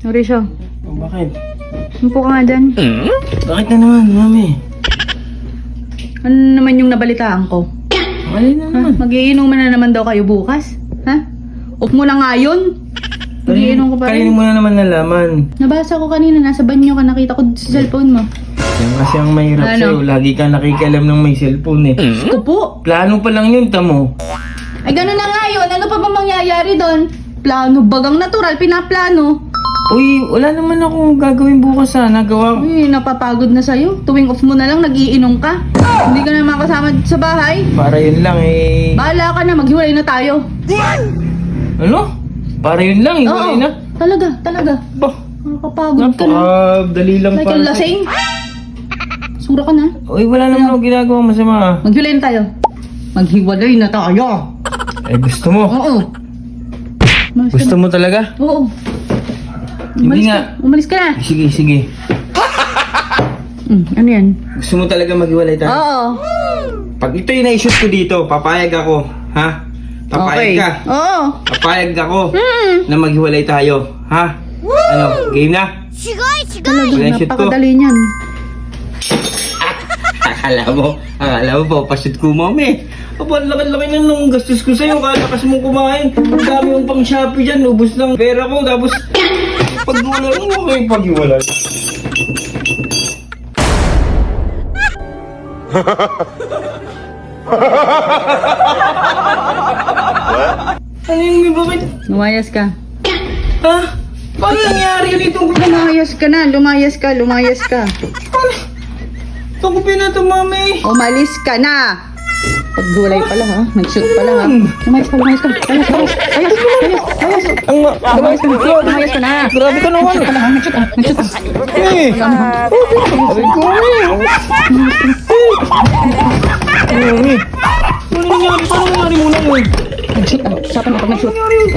Mauricio, Oh, bakit? umpo ka nga dyan. Bakit na naman, mami? Ano naman yung nabalitaan ko? Alin na Ha? naman? Magiinuman na naman daw kayo bukas? Ha? Off mo na nga yun. Magiinom ka pa Kainin rin. mo na naman nalaman. Nabasa ko kanina, nasa banyo ka, nakita ko sa cellphone mo. Yan kasi ang mahirap Ano? sa'yo. Lagi ka nakikialam ng may cellphone eh. Ko po. Plano pa lang yun, tamo. Ay, gano'n na nga yun. Ano pa bang mangyayari doon? Plano, bagang natural, pinaplano. Uy, wala naman akong gagawin bukas sana. Gawa ko. Uy, napapagod na sa'yo. Tuwing off mo na lang, nag-iinom ka. Hindi ka na makasama sa bahay. Para yun lang eh. Bahala ka na, maghiwalay na tayo. Ano? Para yun lang, hiwalay na. Talaga. Bah, Nakakapagod ka na. napakadali lang Like para ang lasing. Sura ka na. Uy, wala naman akong ginagawa masama. Maghiwalay na tayo. Maghiwalay na tayo. Eh, gusto mo? Oo. Umalis ka Gusto na. mo talaga? Oo. Hindi nga. Umalis ka na. Sige. Ano yan? Gusto mo talaga maghiwalay tayo? Oo. Pag ito yung na-shoot ko dito, papayag ako. Ha? Papayag ka. Oo. Papayag ako Hmm. na maghiwalay tayo. Ha? Ano? Game na? Talaga, Wala yung shoot ko. napakadali niyan. Akala mo, papashoot ko, mami. Aba, laki-laki na nung gastos ko sa'yo. Kalakas mong kumain. Ang dami mong pang Shopee dyan. Ubus lang pera ko. Tapos, pag-wala mo kayo pag-iwalay. Ano yung bakit? Lumayas ka. Ha? Paano nangyari yun ito? Lumayas ka na. Lumayas ka. Ito ko pinato, mami. Umalis ka na. Paghiwalay pala ha. Nag-shoot pala ha. Lumayas ka. Ayos. Lumayas ka na. Grabe ka naman. Nag-shoot ka. Eh! Aray ko, mami. Mami. Paano nangyari? Paano nangyari muna yun? Nag-shoot ka. Usapan na pag nag-shoot. Alis.